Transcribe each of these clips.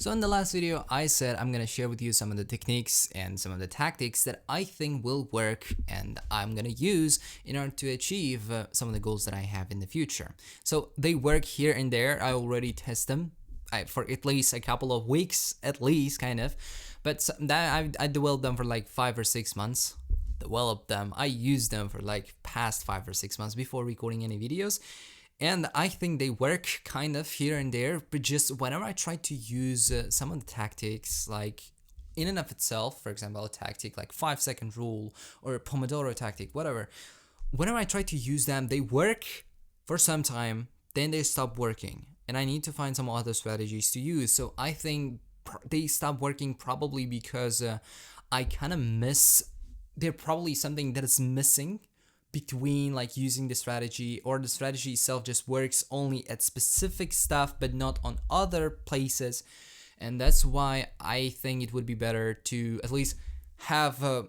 So in the last video, I said I'm gonna share with you some of the techniques and some of the tactics that I think will work and I'm gonna use in order to achieve some of the goals that I have in the future. So they work here and there. I already test them for at least a couple of weeks, at least kind of. But that I developed them for like 5 or 6 months. Developed them. I used them for like past 5 or 6 months before recording any videos. And I think they work kind of here and there, but just whenever I try to use some of the tactics, like in and of itself, for example, a tactic like 5-second rule or a Pomodoro tactic, whatever, whenever I try to use them, they work for some time, then they stop working. And I need to find some other strategies to use. So I think they stop working probably because I kind of miss, they're probably something that is missing between like using the strategy, or the strategy itself just works only at specific stuff but not on other places. And that's why I think it would be better to at least have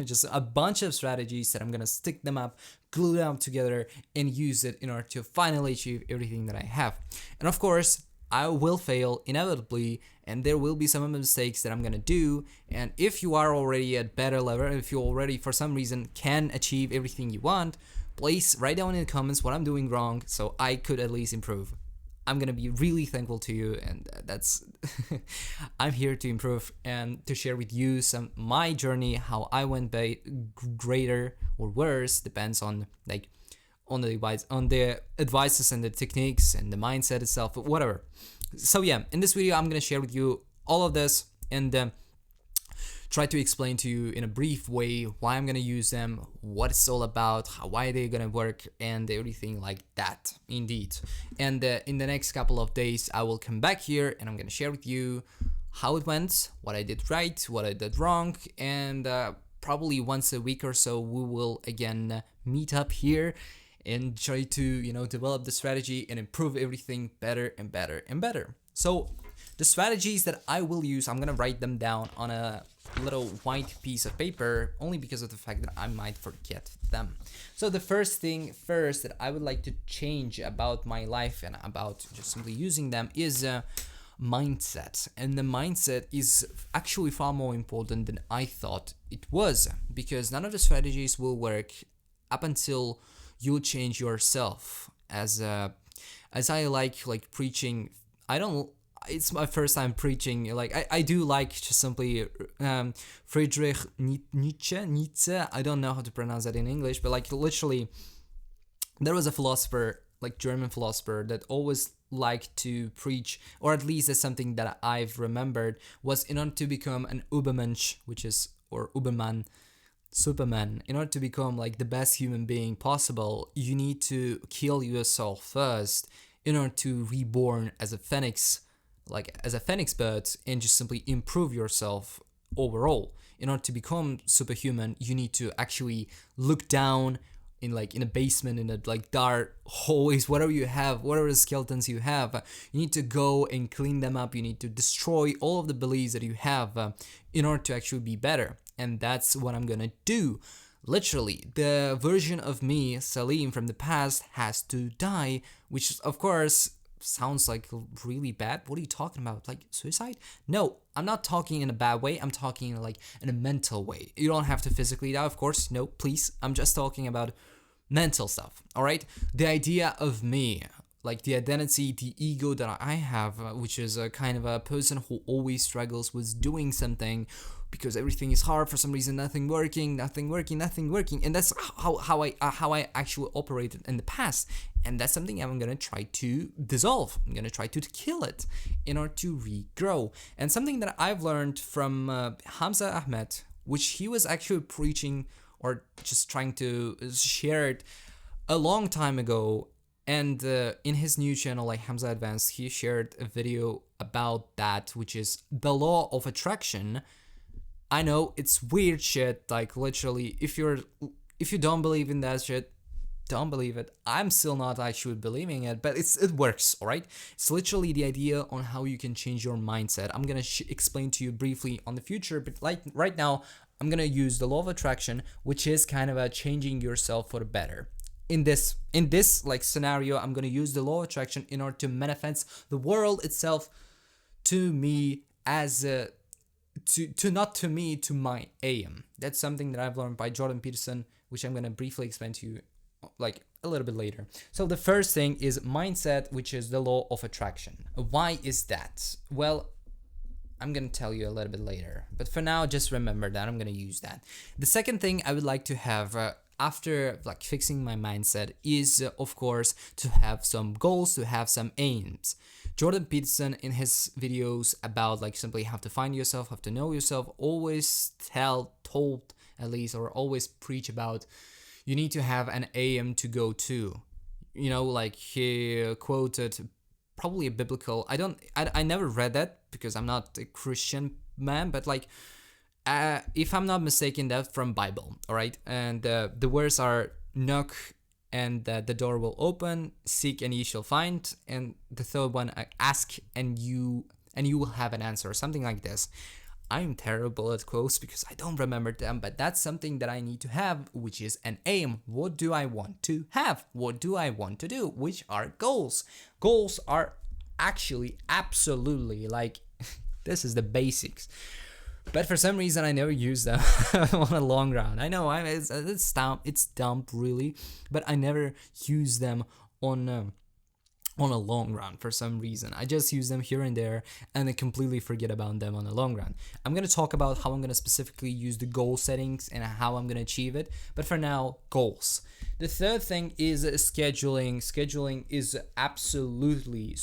just a bunch of strategies that I'm gonna stick them up, glue them together, and use it in order to finally achieve everything that I have. And of course, I will fail inevitably, and there will be some mistakes that I'm gonna do. And if you are already at better level, if you already for some reason can achieve everything you want, please write down in the comments what I'm doing wrong so I could at least improve. I'm gonna be really thankful to you, and that's I'm here to improve and to share with you some my journey, how I went by greater or worse, depends on like on the advices and the techniques and the mindset itself, whatever. So yeah, in this video I'm gonna share with you all of this and try to explain to you in a brief way why I'm gonna use them, what it's all about, why they're gonna work, and everything like that. Indeed. And in the next couple of days I will come back here and I'm gonna share with you how it went, what I did right, what I did wrong, and probably once a week or so we will again meet up here and try to, develop the strategy and improve everything better and better and better. So the strategies that I will use, I'm gonna write them down on a little white piece of paper, only because of the fact that I might forget them. So the first thing that I would like to change about my life and about just simply using them is mindset. And the mindset is actually far more important than I thought it was, because none of the strategies will work up until you change yourself. As I like preaching, it's my first time preaching. Like I do like just simply Friedrich Nietzsche. I don't know how to pronounce that in English, but like literally, there was a philosopher, like German philosopher, that always liked to preach, or at least that's something that I've remembered, was in order to become an Übermensch, or Überman, Superman, in order to become like the best human being possible, you need to kill yourself first in order to reborn as a phoenix, like as a phoenix bird, and just simply improve yourself overall. In order to become superhuman, you need to actually look down in a basement, in a like dark hallways, whatever the skeletons you have, you need to go and clean them up. You need to destroy all of the beliefs that you have in order to actually be better. And that's what I'm gonna do. Literally, the version of me, Salim, from the past has to die, which of course sounds like really bad. What are you talking about? Like suicide? No, I'm not talking in a bad way. I'm talking like in a mental way. You don't have to physically die, of course. No, please. I'm just talking about mental stuff, all right? The idea of me, like the identity, the ego that I have, which is a kind of a person who always struggles with doing something because everything is hard for some reason, nothing working, and that's how I actually operated in the past, and that's something I'm gonna try to dissolve. I'm gonna try to kill it in order to regrow. And something that I've learned from Hamza Ahmed, which he was actually preaching or just trying to share it a long time ago. And in his new channel, like Hamza Advanced, he shared a video about that, which is the law of attraction. I know it's weird shit, like literally, if you don't believe in that shit, don't believe it. I'm still not actually believing it, but it works, all right? It's literally the idea on how you can change your mindset. I'm gonna explain to you briefly on the future, but like right now, I'm gonna use the law of attraction, which is kind of a changing yourself for the better. In this like scenario, I'm gonna use the law of attraction in order to manifest the world itself to me as a to not to me, to my aim. That's something that I've learned by Jordan Peterson, which I'm going to briefly explain to you like a little bit later. So the first thing is mindset, which is the law of attraction. Why is that? Well, I'm going to tell you a little bit later, but for now, just remember that I'm going to use that. The second thing I would like to have after like fixing my mindset is of course to have some goals, to have some aims. Jordan Peterson in his videos about like simply how to find yourself, how to know yourself, always told at least, or always preach about you need to have an aim to go to. You know, like he quoted probably a biblical, I never read that because I'm not a Christian man, but like if I'm not mistaken, that's from Bible, all right? And the words are knock and the door will open, seek and ye shall find, and the third one, ask and you will have an answer, or something like this. I'm terrible at quotes because I don't remember them, but that's something that I need to have, which is an aim. What do I want to have? What do I want to do? Which are goals? Goals are actually absolutely like, this is the basics. But for some reason, I never use them on a long run. I know it's dumb, really, but I never use them on a long run for some reason. I just use them here and there, and I completely forget about them on the long run. I'm gonna talk about how I'm gonna specifically use the goal settings and how I'm gonna achieve it. But for now, goals. The third thing is scheduling. Scheduling is absolutely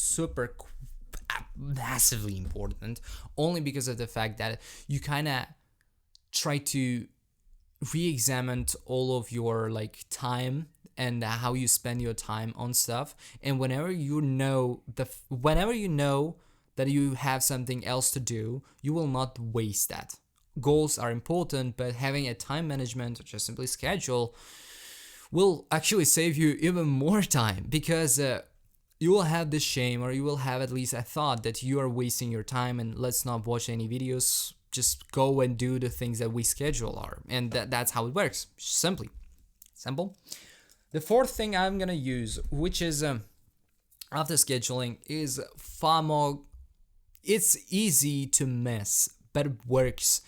massively important, only because of the fact that you kind of try to re-examine all of your like time and how you spend your time on stuff, and whenever you know that you have something else to do, you will not waste that. Goals are important, but having a time management or just simply schedule will actually save you even more time, because you will have this shame, or you will have at least a thought that you are wasting your time and let's not watch any videos, just go and do the things that we schedule are. And that's how it works. Simple. The fourth thing I'm gonna use, which is after scheduling, is far more, it's easy to miss, but it works.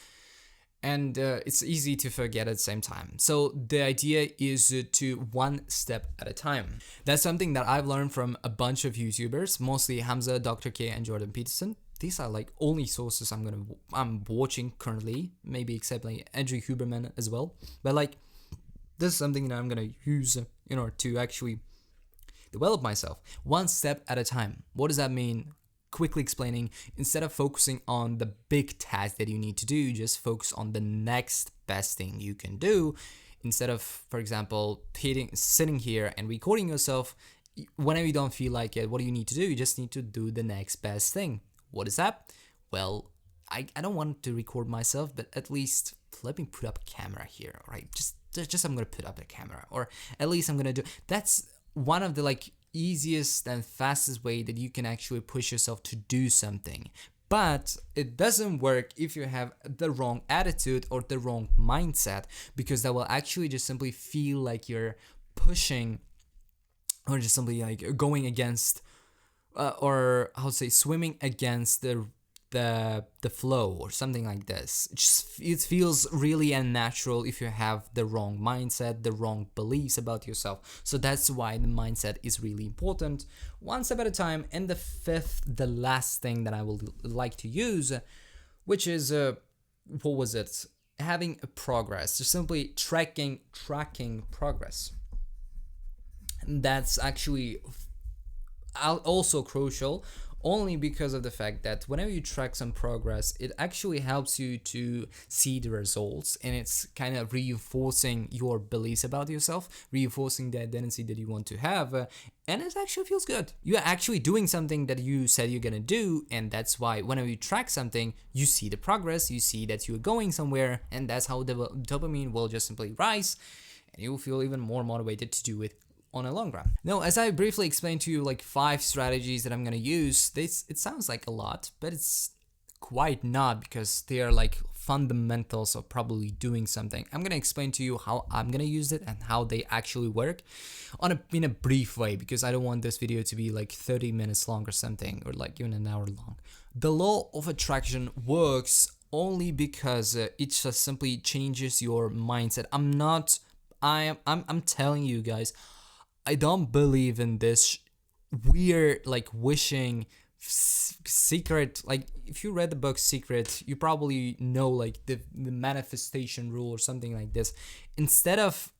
And it's easy to forget at the same time. So the idea is to one step at a time. That's something that I've learned from a bunch of YouTubers, mostly Hamza, Dr. K, and Jordan Peterson. These are like only sources I'm watching currently, maybe except like Andrew Huberman as well. But like, this is something that I'm gonna use in order to actually develop myself one step at a time. What does that mean? Quickly explaining, instead of focusing on the big task that you need to do, just focus on the next best thing you can do. Instead of, for example, sitting here and recording yourself, whenever you don't feel like it, what do you need to do? You just need to do the next best thing. What is that? Well, I don't want to record myself, but at least let me put up a camera here, right? Just I'm gonna put up a camera, or at least I'm gonna do. That's one of the like easiest and fastest way that you can actually push yourself to do something. But it doesn't work if you have the wrong attitude or the wrong mindset, because that will actually just simply feel like you're pushing, or just simply like going against or how to say, swimming against the flow or something like this. It feels really unnatural if you have the wrong mindset, the wrong beliefs about yourself. So that's why the mindset is really important, one step at a time. And the fifth, the last thing that I would like to use, which is what was it? Having a progress, just simply tracking progress. And that's actually also crucial, only because of the fact that whenever you track some progress, it actually helps you to see the results, and it's kind of reinforcing your beliefs about yourself, reinforcing the identity that you want to have, and it actually feels good. You're actually doing something that you said you're gonna do, and that's why whenever you track something, you see the progress, you see that you're going somewhere, and that's how the dopamine will just simply rise, and you will feel even more motivated to do it on a long run. Now, as I briefly explained to you like 5 strategies that I'm gonna use, it sounds like a lot, but it's quite not, because they are like fundamentals of probably doing something. I'm gonna explain to you how I'm gonna use it and how they actually work in a brief way, because I don't want this video to be like 30 minutes long or something, or like even an hour long. The law of attraction works only because it just simply changes your mindset. I'm telling you guys, I don't believe in this weird like wishing secret. Like if you read the book Secret, you probably know like the manifestation rule or something like this. Instead of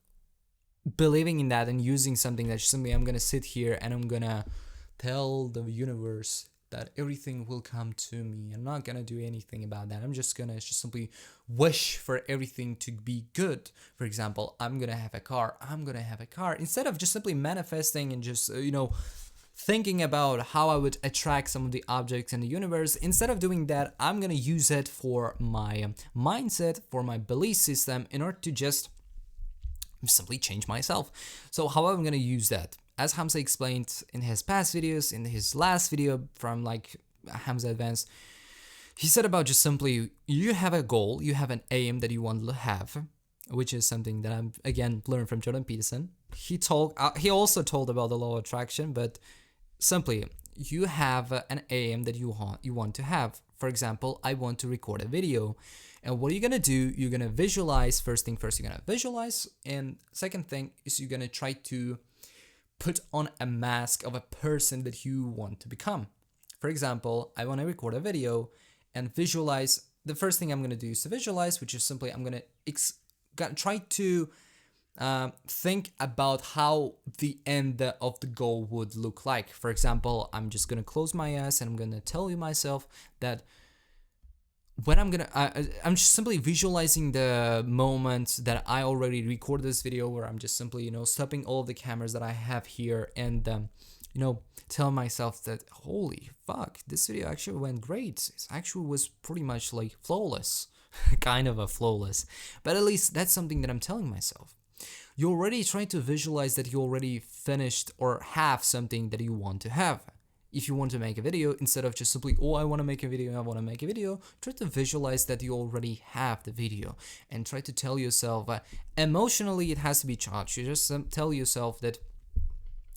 believing in that and using something that simply I'm gonna sit here and I'm gonna tell the universe that everything will come to me, I'm not gonna do anything about that. I'm just gonna just simply wish for everything to be good. For example, I'm gonna have a car. Instead of just simply manifesting and just thinking about how I would attract some of the objects in the universe. Instead of doing that, I'm gonna use it for my mindset, for my belief system, in order to just simply change myself. So how I'm gonna use that? As Hamza explained in his past videos, in his last video from like Hamza Advanced, he said about just simply, you have a goal, you have an aim that you want to have, which is something that I'm again learned from Jordan Peterson. He also told about the law of attraction, but simply you have an aim that you want to have. For example, I want to record a video. And what are you gonna do? You're gonna visualize. First thing first, you're gonna visualize. And second thing is you're gonna try to put on a mask of a person that you want to become. For example, I want to record a video and visualize. The first thing I'm gonna do is to visualize, which is simply I'm gonna try to think about how the end of the goal would look like. For example, I'm just gonna close my eyes and I'm gonna tell you myself that when I'm just simply visualizing the moment that I already recorded this video, where I'm just simply stopping all of the cameras that I have here and tell myself that holy fuck, this video actually went great. It actually was pretty much like flawless, kind of a flawless, but at least that's something that I'm telling myself. You're already trying to visualize that you already finished or have something that you want to have. If you want to make a video, instead of just simply, oh, I want to make a video, try to visualize that you already have the video and try to tell yourself, emotionally it has to be charged. You just tell yourself that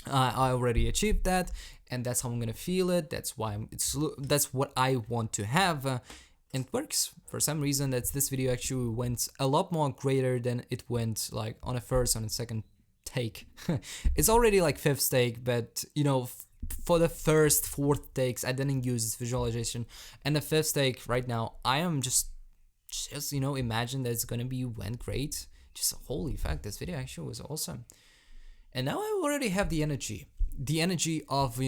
I already achieved that and that's how I'm going to feel it. That's what I want to have. And it works. For some reason, this video actually went a lot more greater than it went like on a second take. It's already like fifth take, but for the first 4th takes, I didn't use this visualization, and the 5th take right now, I am just imagine that it's gonna went great. Just holy fuck, this video actually was awesome. And now I already have the energy of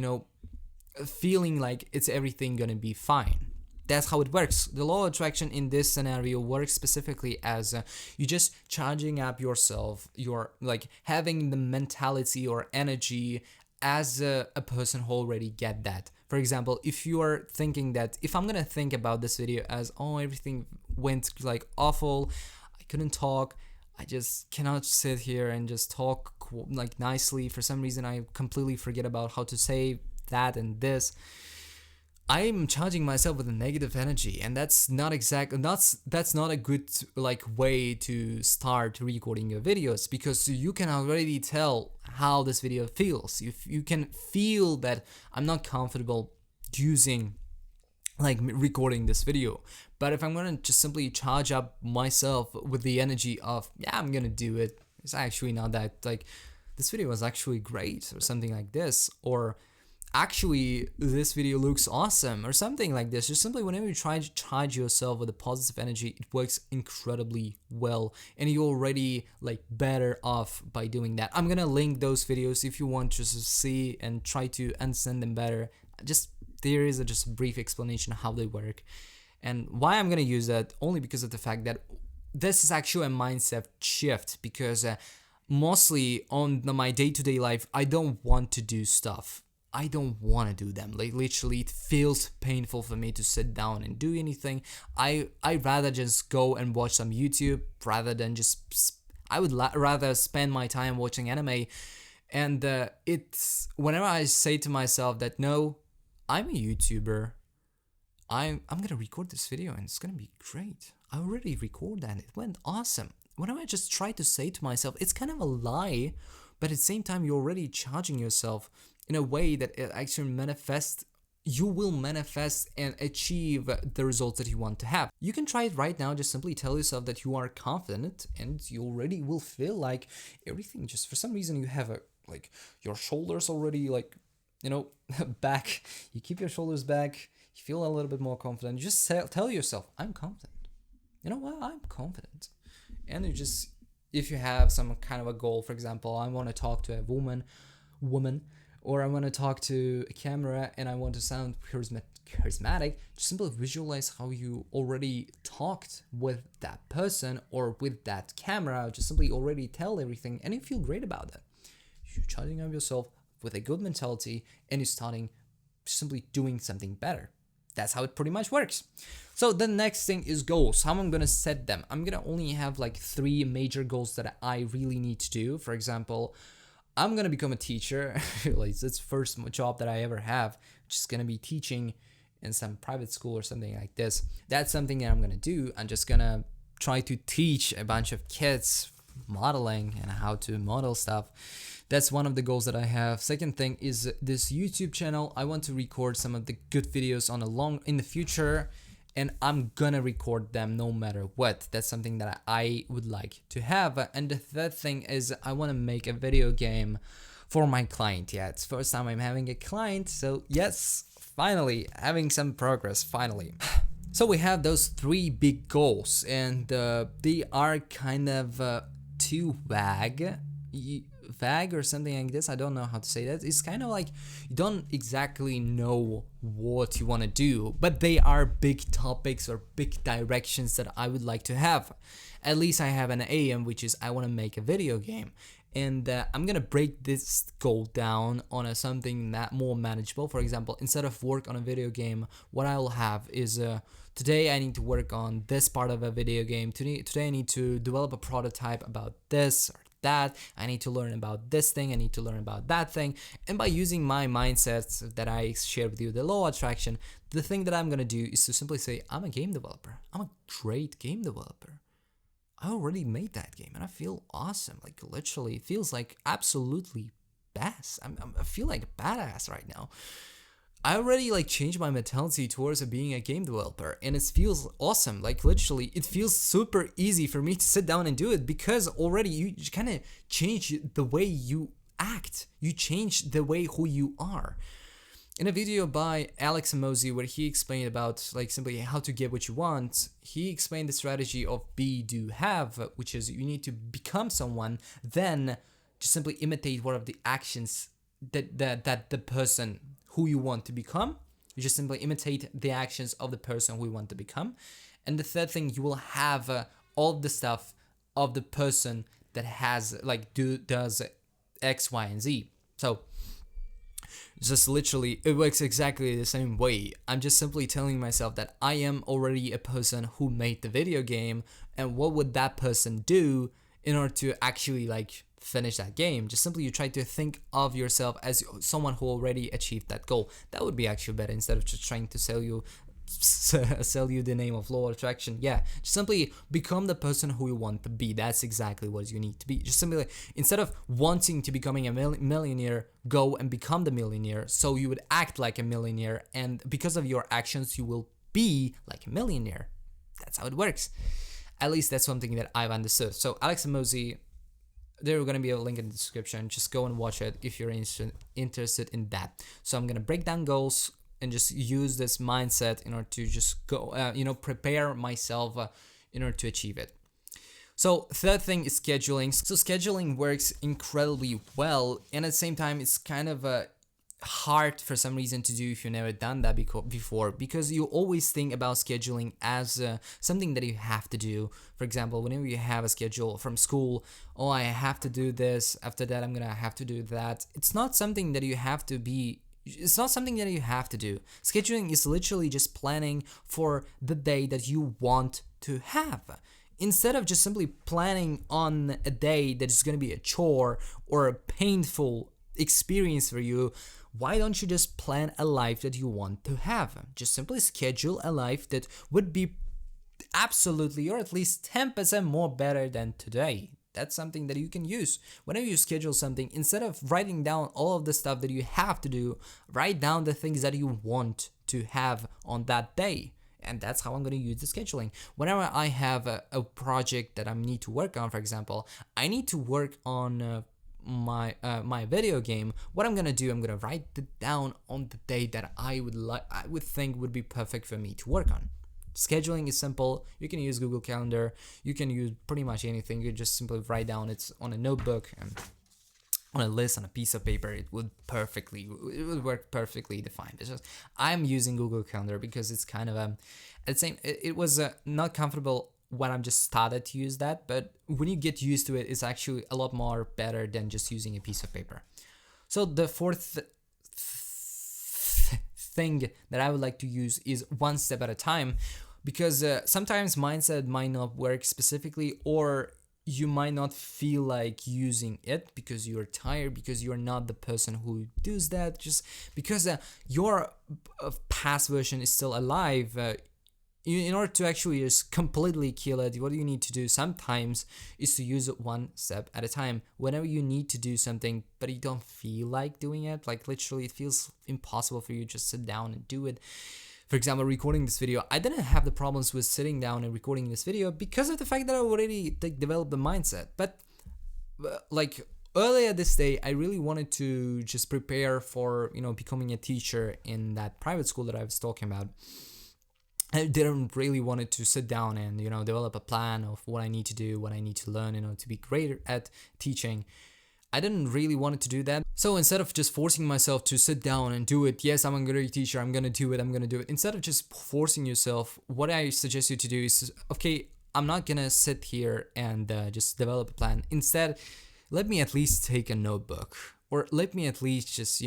feeling like it's everything gonna be fine. That's how it works. The law of attraction in this scenario works specifically as you just charging up yourself. You're like having the mentality or energy as a person who already get that. For example, if you are thinking that, if I'm gonna think about this video as, oh, everything went like awful, I couldn't talk, I just cannot sit here and just talk like nicely. For some reason, I completely forget about how to say that and this. I'm charging myself with a negative energy, and that's not a good like way to start recording your videos, because you can already tell how this video feels. You can feel that I'm not comfortable using like recording this video. But if I'm gonna just simply charge up myself with the energy of, yeah, I'm gonna do it, it's actually not that like this video was actually great or something like this, or actually this video looks awesome or something like this. Just simply whenever you try to charge yourself with a positive energy, it works incredibly well, and you're already like better off by doing that. I'm gonna link those videos if you want to see and try to understand them better. There is just a brief explanation of how they work and why I'm gonna use that, only because of the fact that this is actually a mindset shift, because mostly on my day-to-day life, I don't want to do stuff. I don't want to do them. Like literally, it feels painful for me to sit down and do anything. I rather just go and watch some YouTube rather than just. I would rather spend my time watching anime, and it's whenever I say to myself that no, I'm a YouTuber. I'm gonna record this video and it's gonna be great. I already recorded that. It went awesome. Whenever I just try to say to myself, it's kind of a lie, but at the same time, you're already charging yourself in a way that it actually manifests. You will manifest and achieve the results that you want to have. You can try it right now. Just simply tell yourself that you are confident, and you already will feel like everything. Just for some reason, you have like your shoulders already back. You keep your shoulders back. You feel a little bit more confident. You just tell yourself, I'm confident. You know what? I'm confident. And you just, if you have some kind of a goal, for example, I want to talk to a woman, or I want to talk to a camera and I want to sound charismatic, just simply visualize how you already talked with that person or with that camera. Just simply already tell everything, and you feel great about that. You're charging up yourself with a good mentality, and you're starting simply doing something better. That's how it pretty much works. So the next thing is goals. How I'm gonna set them? I'm gonna only have like 3 major goals that I really need to do. For example, I'm gonna become a teacher. Like, it's the first job that I ever have, which is gonna be teaching in some private school or something like this. That's something that I'm gonna do. I'm just gonna try to teach a bunch of kids modeling and how to model stuff. That's one of the goals that I have. Second thing is this YouTube channel. I want to record some of the good videos in the future, and I'm gonna record them no matter what. That's something that I would like to have. And the third thing is I want to make a video game for my client. Yeah, it's first time I'm having a client, so yes, finally having some progress, finally. So we have those 3 big goals, and they are kind of too vague or something like this. I don't know how to say that. It's kind of like you don't exactly know what you want to do, but they are big topics or big directions that I would like to have. At least I have an aim, which is I want to make a video game, and I'm gonna break this goal down on something that more manageable. For example, instead of work on a video game, what I'll have is today I need to work on this part of a video game. Today I need to develop a prototype about this or that. I need to learn about this thing. I need to learn about that thing. And by using my mindsets that I shared with you, the law of attraction, the thing that I'm gonna do is to simply say, I'm a game developer. I'm a great game developer. I already made that game and I feel awesome. Like, literally, it feels like absolutely best. I feel like a badass right now. I already changed my mentality towards being a game developer, and it feels awesome. Like, literally, it feels super easy for me to sit down and do it, because already you kind of change the way you act. You change the way who you are. In a video by Alex Hormozi, where he explained about simply how to get what you want, he explained the strategy of be, do, have, which is you need to become someone, then just simply imitate one of the actions that the person who you want to become. You just simply imitate the actions of the person who you want to become. And the third thing, you will have all the stuff of the person that has does X, Y, and Z. So just literally, it works exactly the same way. I'm just simply telling myself that I am already a person who made the video game, and what would that person do in order to actually finish that game? Just simply you try to think of yourself as someone who already achieved that goal. That would be actually better, instead of just trying to sell you the name of law of attraction. Yeah, just simply become the person who you want to be. That's exactly what you need to be. Just simply, instead of wanting to becoming a millionaire, go and become the millionaire, so you would act like a millionaire, and because of your actions you will be like a millionaire. That's how it works. At least that's something that I've understood. So Alex Hormozi, there going to be a link in the description. Just go and watch it if you're interested in that. So I'm going to break down goals and just use this mindset in order to just go, prepare myself in order to achieve it. So third thing is scheduling. So scheduling works incredibly well, and at the same time, it's kind of hard for some reason to do if you've never done that before, because you always think about scheduling as something that you have to do. For example, whenever you have a schedule from school, oh, I have to do this, after that I'm gonna have to do that. It's not something that you have to be. It's not something that you have to do. Scheduling is literally just planning for the day that you want to have. Instead of just simply planning on a day that is going to be a chore or a painful experience for you, why don't you just plan a life that you want to have? Just simply schedule a life that would be absolutely or at least 10% more better than today. That's something that you can use. Whenever you schedule something, instead of writing down all of the stuff that you have to do, write down the things that you want to have on that day. And that's how I'm going to use the scheduling. Whenever I have a project that I need to work on, for example, I need to work on my video game. What I'm gonna do, I'm gonna write it down on the day that I would think would be perfect for me to work on. Scheduling is simple. You can use Google Calendar. You can use pretty much anything. You just simply write down it's on a notebook and on a list on a piece of paper. It would work perfectly defined. It's just I'm using Google Calendar because it's kind of it was not comfortable when I'm just started to use that, but when you get used to it, it's actually a lot more better than just using a piece of paper. So the fourth thing that I would like to use is one step at a time, because sometimes mindset might not work specifically, or you might not feel like using it because you're tired, because you're not the person who does that, just because your past version is still alive. In order to actually just completely kill it, what you need to do sometimes is to use it one step at a time. Whenever you need to do something but you don't feel like doing it, like literally it feels impossible for you to just sit down and do it. For example, recording this video, I didn't have the problems with sitting down and recording this video because of the fact that I already developed the mindset. But like earlier this day, I really wanted to just prepare for, becoming a teacher in that private school that I was talking about. I didn't really want to sit down and, develop a plan of what I need to do, what I need to learn, to be great at teaching. I didn't really want to do that. So instead of just forcing myself to sit down and do it, yes, I'm a great teacher, I'm going to do it. Instead of just forcing yourself, what I suggest you to do is, okay, I'm not going to sit here and just develop a plan. Instead, let me at least take a notebook, or let me at least just,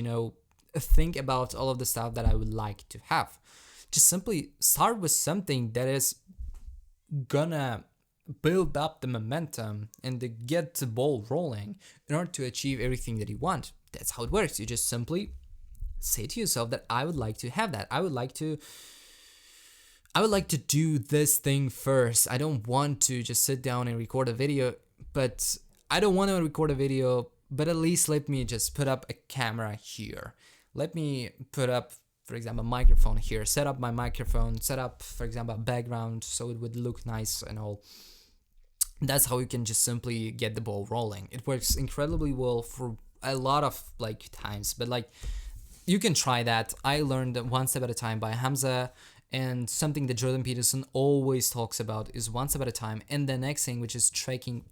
think about all of the stuff that I would like to have. Just simply start with something that is gonna build up the momentum and to get the ball rolling in order to achieve everything that you want. That's how it works. You just simply say to yourself that I would like to have that. I would like to do this thing first. I don't want to just sit down and record a video, but I don't want to record a video, but at least let me just put up a camera here. Let me put up, for example, a microphone here, set up my microphone, set up, for example, a background so it would look nice and all. That's how you can just simply get the ball rolling. It works incredibly well for a lot of times, but you can try that. I learned one step at a time by Hamza, and something that Jordan Peterson always talks about is one step at a time. And the next thing, which is tracking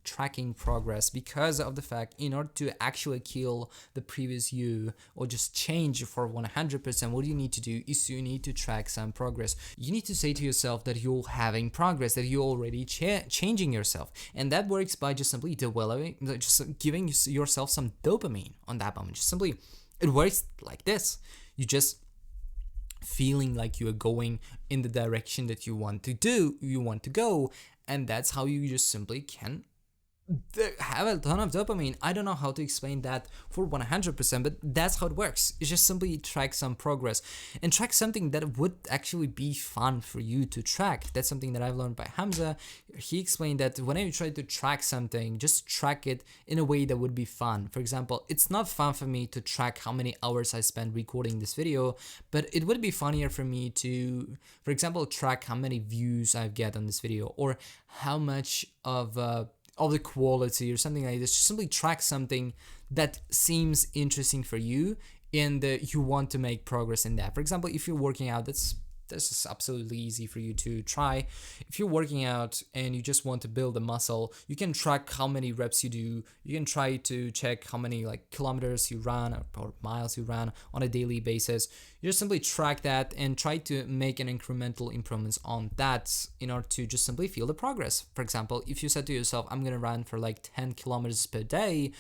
progress, because of the fact, in order to actually kill the previous you or just change for 100%, what you need to do is you need to track some progress. You need to say to yourself that you're having progress, that you're already changing yourself. And that works by just simply developing, just giving yourself some dopamine on that moment. Just simply, it works like this. You just feeling like you are going in the direction that you want to go, and that's how you just simply can have a ton of dopamine. I don't know how to explain that for 100%, but that's how it works. It's just simply track some progress and track something that would actually be fun for you to track. That's something that I've learned by Hamza. He explained that whenever you try to track something, just track it in a way that would be fun. For example, it's not fun for me to track how many hours I spent recording this video, but it would be funnier for me to, for example, track how many views I get on this video, or how much of the quality or something like this. Just simply track something that seems interesting for you and you want to make progress in that. For example, if you're working out, this is absolutely easy for you to try. If you're working out and you just want to build a muscle, you can track how many reps you do. You can try to check how many kilometers you run or miles you run on a daily basis. You just simply track that and try to make an incremental improvements on that in order to just simply feel the progress. For example, if you said to yourself, I'm gonna run for 10 kilometers per day,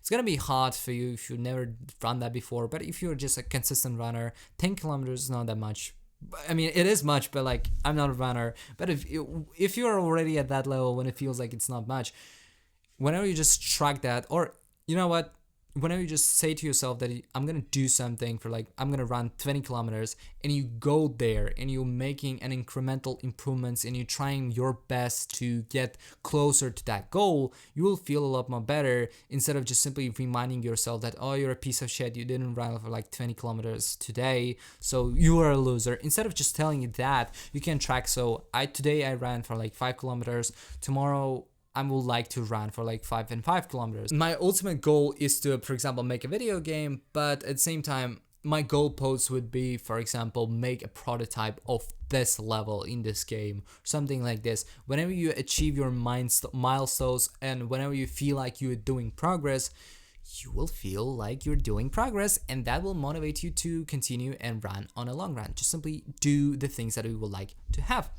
it's gonna be hard for you if you've never run that before. But if you're just a consistent runner, 10 kilometers is not that much. I mean, it is much, but I'm not a runner. But if you're already at that level when it feels like it's not much, whenever you just track that, or you know what, whenever you just say to yourself that I'm gonna do something for like I'm gonna run 20 kilometers, and you go there and you're making an incremental improvements and you're trying your best to get closer to that goal, you will feel a lot more better instead of just simply reminding yourself that, oh, you're a piece of shit, you didn't run for like 20 kilometers today, so you are a loser. Instead of just telling you that, you can track. So today I ran for like 5 kilometers, tomorrow I would like to run for like 5 kilometers. My ultimate goal is to, for example, make a video game, but at the same time, my goalposts would be, for example, make a prototype of this level in this game, something like this. Whenever you achieve your milestones and whenever you feel like you're doing progress, you will feel like you're doing progress, and that will motivate you to continue and run on a long run. Just simply do the things that you would like to have.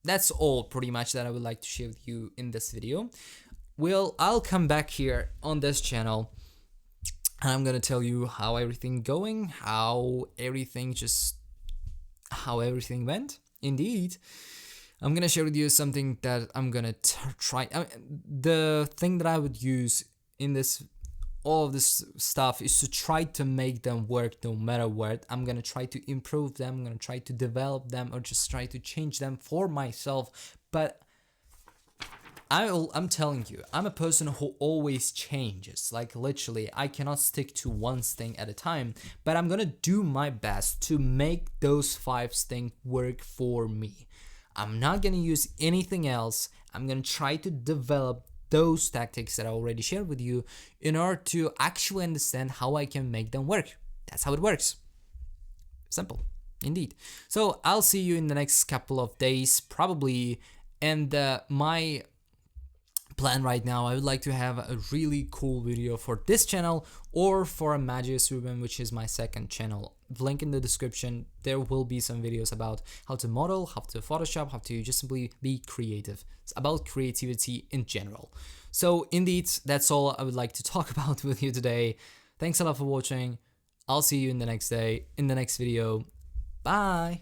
That's all pretty much that I would like to share with you in this video. I'll come back here on this channel and I'm gonna tell you how everything going, how everything went. Indeed, I'm gonna share with you something that I'm gonna try. The thing that I would use in all of this stuff is to try to make them work no matter what. I'm gonna try to improve them, I'm gonna try to develop them, or just try to change them for myself. But I'm telling you, I'm a person who always changes. Like literally, I cannot stick to one thing at a time, but I'm gonna do my best to make those 5 things work for me. I'm not gonna use anything else. I'm gonna try to develop those tactics that I already shared with you in order to actually understand how I can make them work. That's how it works. Simple, indeed. So I'll see you in the next couple of days, probably. And my plan right now, I would like to have a really cool video for this channel or for Magius Ruben, which is my second channel. Link in the description. There will be some videos about how to model, how to Photoshop, how to just simply be creative. It's about creativity in general. So indeed, that's all I would like to talk about with you today. Thanks a lot for watching. I'll see you in the next video. Bye.